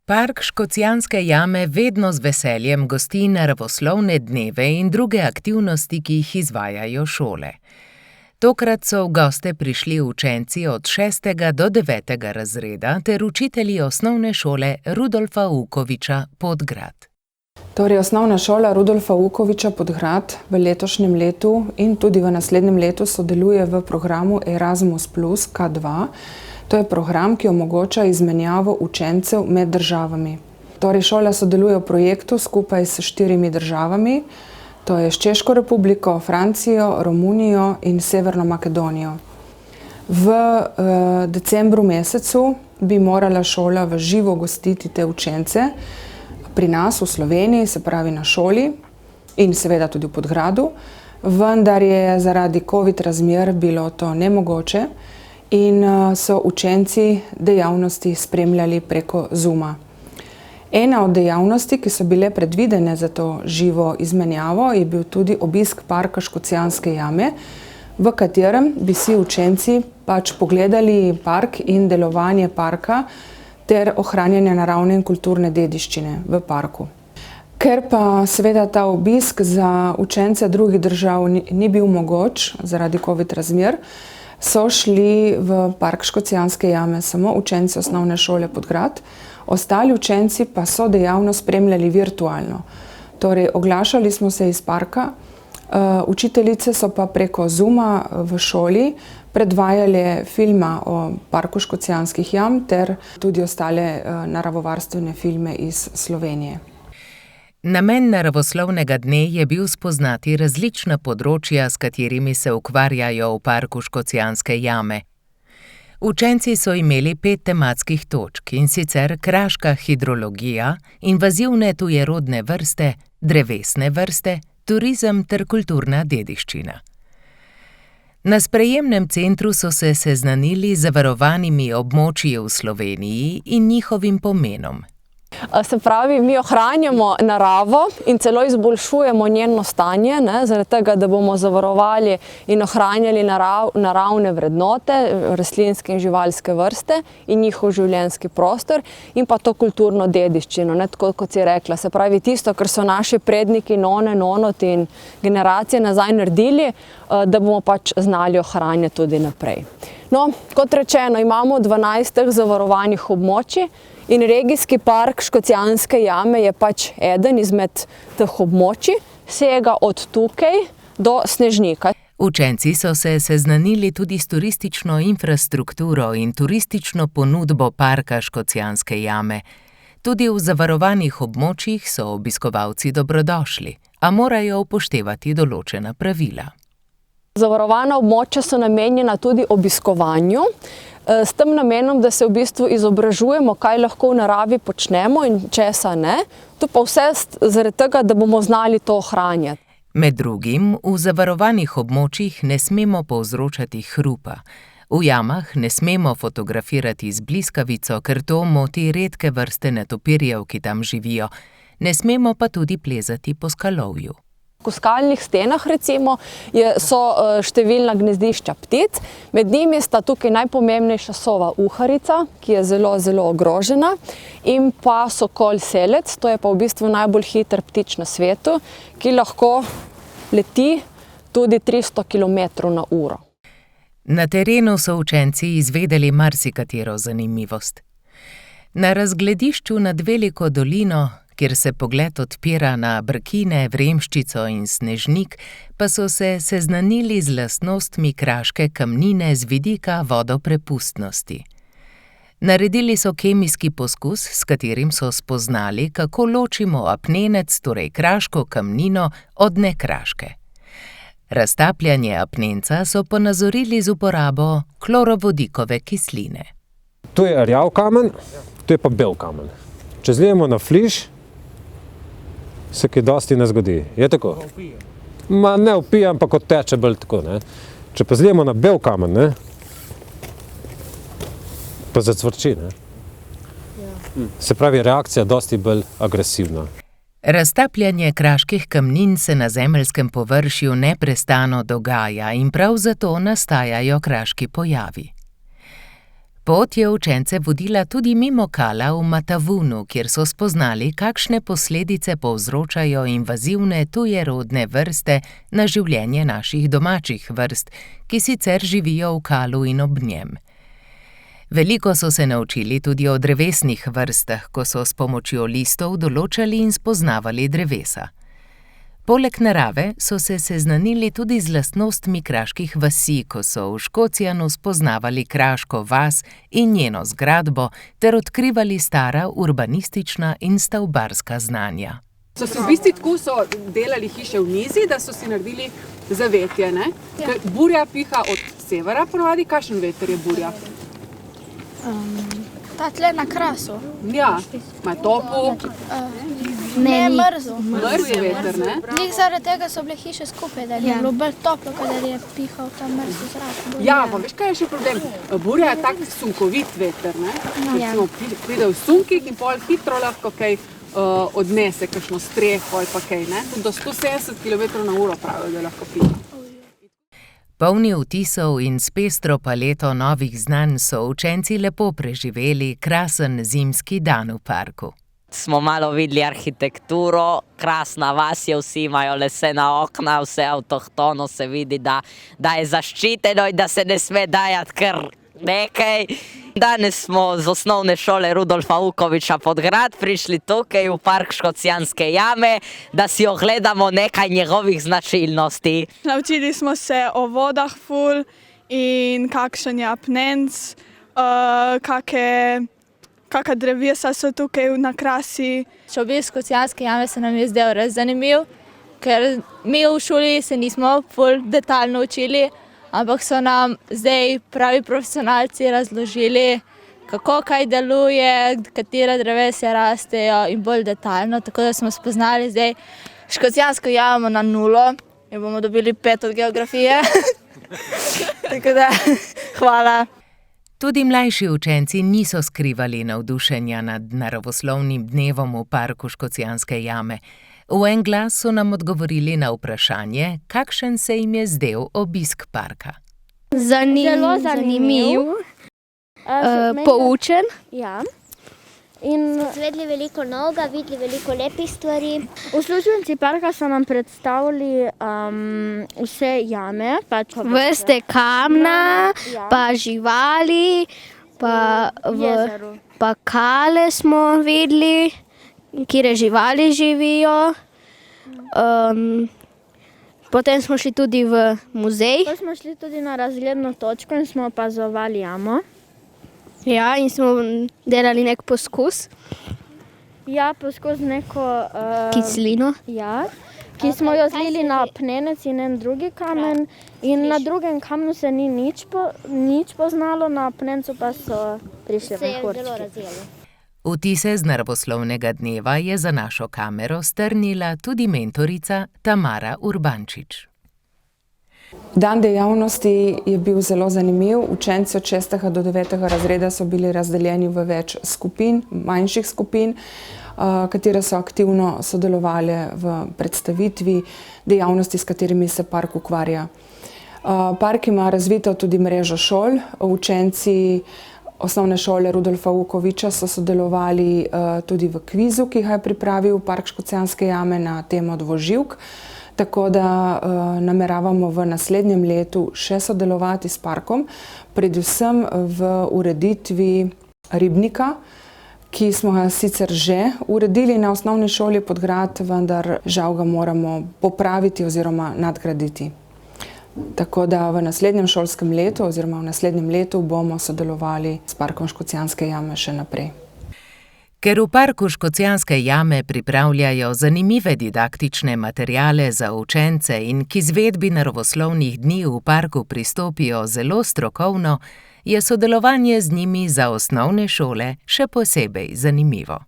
Park Škocjanske jame vedno z veseljem gosti naravoslovne dneve in druge aktivnosti, ki jih izvajajo šole. Tokrat so v goste prišli učenci od 6. do 9. razreda ter učitelji osnovne šole Rudolfa Vukovića Podgrad. Torej, osnovna šola Rudolfa Vukovića Podgrad v letošnjem letu in tudi v naslednjem letu sodeluje v programu Erasmus Plus K2. To je program, ki omogoča izmenjavo učencev med državami. Torej, šola sodeluje v projektu skupaj s 4 državami, to je s Češko republiko, Francijo, Romunijo in Severno Makedonijo. V decembru mesecu bi morala šola v živo gostiti te učence pri nas v Sloveniji, se pravi na šoli in seveda tudi v Podgradu, vendar je zaradi COVID razmer bilo to nemogoče in so učenci dejavnosti spremljali preko Zooma. Ena od dejavnosti, ki so bile predvidene za to živo izmenjavo, je bil tudi obisk Parka Škocjanske jame, v katerem bi si učenci pogledali park in delovanje parka ter ohranjanje naravne in kulturne dediščine v parku. Ker pa seveda ta obisk za učence drugih držav ni bil mogoč zaradi COVID razmer, so šli v Park Škocjanske jame samo učenci osnovne šole Podgrad, ostali učenci pa so dejavnost spremljali virtualno. Torej, oglašali smo se iz parka, učiteljice so pa preko Zooma v šoli predvajale filma o Parku Škocjanskih jam ter tudi ostale naravovarstvene filme iz Slovenije. Namen naravoslovnega dne je bil spoznati različna področja, s katerimi se ukvarjajo v Parku Škocjanske jame. Učenci so imeli 5 tematskih točk, in sicer kraška hidrologija, invazivne tujerodne vrste, drevesne vrste, turizem ter kulturna dediščina. Na sprejemnem centru so se seznanili z zavarovanimi območji v Sloveniji in njihovim pomenom. Se pravi, mi ohranjamo naravo in celo izboljšujemo njeno stanje, zaradi tega, da bomo zavarovali in ohranjali naravne vrednote, rastlinske in živalske vrste in njihov življenjski prostor in pa to kulturno dediščino, tako kot si rekla. Se pravi, tisto, kar so naši predniki, nonoti in generacije nazaj naredili, da bomo znali ohranjati tudi naprej. No, kot rečeno, imamo 12 zavarovanih območij, in regijski park Škocjanske jame je eden izmed teh območij, sega od tukaj do Snežnika. Učenci so se seznanili tudi s turistično infrastrukturo in turistično ponudbo Parka Škocjanske jame. Tudi v zavarovanih območjih so obiskovalci dobrodošli, a morajo upoštevati določena pravila. Zavarovana območja so namenjena tudi obiskovanju, s tem namenom, da se v bistvu izobražujemo, kaj lahko v naravi počnemo in česa ne. To pa vse zaradi tega, da bomo znali to ohranjati. Med drugim, v zavarovanih območjih ne smemo povzročati hrupa. V jamah ne smemo fotografirati z bliskavico, ker to moti redke vrste netopirjev, ki tam živijo. Ne smemo pa tudi plezati po skalovju. V skalnih stenah recimo so številna gnezdišča ptic, med njimi sta tukaj najpomembnejša sova uharica, ki je zelo, zelo ogrožena, in pa sokol selec, to je pa v bistvu najbolj hiter ptič na svetu, ki lahko leti tudi 300 km/h. Na terenu so učenci izvedeli marsikatero zanimivost. Na razgledišču nad Veliko dolino, kjer se pogled odpira na Brkine, Vremščico in Snežnik, pa so se seznanili z lastnostmi kraške kamnine z vidika vodoprepustnosti. Naredili so kemijski poskus, s katerim so spoznali, kako ločimo apnenec, torej kraško kamnino, od nekraške. Raztapljanje apnenca so ponazorili z uporabo klorovodikove kisline. To je rjav kamen, to je pa bel kamen. Če zlijemo na fliš, se kaj dosti ne zgodi. Je tako? Ne vpije, ampak odteče bolj tako. Če pa zlijemo na bel kamen, pa zacvrči. Se pravi, reakcija dosti bolj agresivna. Raztapljanje kraških kamnin se na zemeljskem površju neprestano dogaja in prav zato nastajajo kraški pojavi. Pot je učence vodila tudi mimo Kala v Matavunu, kjer so spoznali, kakšne posledice povzročajo invazivne tujerodne vrste na življenje naših domačih vrst, ki sicer živijo v Kalu in ob njem. Veliko so se naučili tudi o drevesnih vrstah, ko so s pomočjo listov določali in spoznavali drevesa. Poleg narave so se seznanili tudi z lastnostmi kraških vasi, ko so v Škocjanu spoznavali kraško vas in njeno zgradbo ter odkrivali stara urbanistična in stavbarska znanja. So si v bistvu tako so delali hiše v nizi, da so si naredili zavetje, ne? Ja. Burja piha od severa ponavadi. Kakšen veter je burja? Ta tle na Krasu. Ja, ma je topel. Ne, mrzo. Mrzi veter, ne? Njih zaradi tega so bile hiše skupaj, da je bilo bolj toplo, kadar je pihal ta mrzi zrak. Ja, pa veš, kaj je še problem? Burja je tak sunkovit veter, ne? Recimo, pride v sunkih in pol hitro lahko kaj odnese, kakšno streho ali pa kaj, ne? Do 170 km/h pravijo, da lahko piha. Polni vtisov in s pestro paleto novih znanj so učenci lepo preživeli krasen zimski dan v parku. Smo malo videli arhitekturo, krasna vas je, vsi imajo lesena okna, vse avtohtono se vidi, da je zaščiteno in da se ne sme dajati kar nekaj. Danes smo z osnovne šole Rudolfa Vukovića Podgrad prišli tukaj v park Škocjanske jame, da si ogledamo nekaj njegovih značilnosti. Naučili smo se o vodah ful in kakšen je apnenc, kakšna drevesa so tukaj na Krasi. Obisk Škocjanske jame se nam je zdel res zanimiv, ker mi v šoli se nismo ful detaljno učili, ampak so nam zdaj pravi profesionalci razložili, kako kaj deluje, katere drevesje rastejo in bolj detaljno, tako da smo spoznali zdaj Škocjansko jamo na 0 in bomo dobili 5 od geografije. Tako da, hvala. Tudi mlajši učenci niso skrivali navdušenja nad naravoslovnim dnevom v parku Škocjanske jame. V en glas so nam odgovorili na vprašanje, kakšen se jim je zdel obisk parka. Zelo zanimiv. Poučen. Ja. In izvedli veliko novega, videli veliko lepih stvari. Uslužbenci parka so nam predstavili vse jame. Vrste kamna, pa živali, pa kale smo videli, kjer živali živijo. Potem smo šli tudi v muzej. Potem smo šli tudi na razgledno točko in smo opazovali jamo. Ja, in smo delali nek poskus. Ja, poskus neko kislino. Ja, ki smo jo zlili na apnenec in en drugi kamen. In na drugem kamnu se ni nič poznalo, na apnencu pa so prišli mehurčki. Vtise z naravoslovnega dneva je za našo kamero strnila tudi mentorica Tamara Urbančič. Dan dejavnosti je bil zelo zanimiv. Učenci od 6. do 9. razreda so bili razdeljeni v več skupin, manjših skupin, katere so aktivno sodelovali v predstavitvi dejavnosti, s katerimi se park ukvarja. Park ima razvito tudi mrežo šol. Učenci osnovne šole Rudolfa Vukovića so sodelovali tudi v kvizu, ki ga je pripravil park Škocjanske jame na temo dvoživk. Tako da nameravamo v naslednjem letu še sodelovati s parkom, predvsem v ureditvi ribnika, ki smo ga sicer že uredili na osnovni šoli Podgrad, vendar žal ga moramo popraviti oziroma nadgraditi. Tako da v naslednjem šolskem letu oziroma v naslednjem letu bomo sodelovali s parkom Škocjanske jame še naprej. Ker v parku Škocjanske jame pripravljajo zanimive didaktične materiale za učence in k izvedbi naravoslovnih dni v parku pristopijo zelo strokovno, je sodelovanje z njimi za osnovne šole še posebej zanimivo.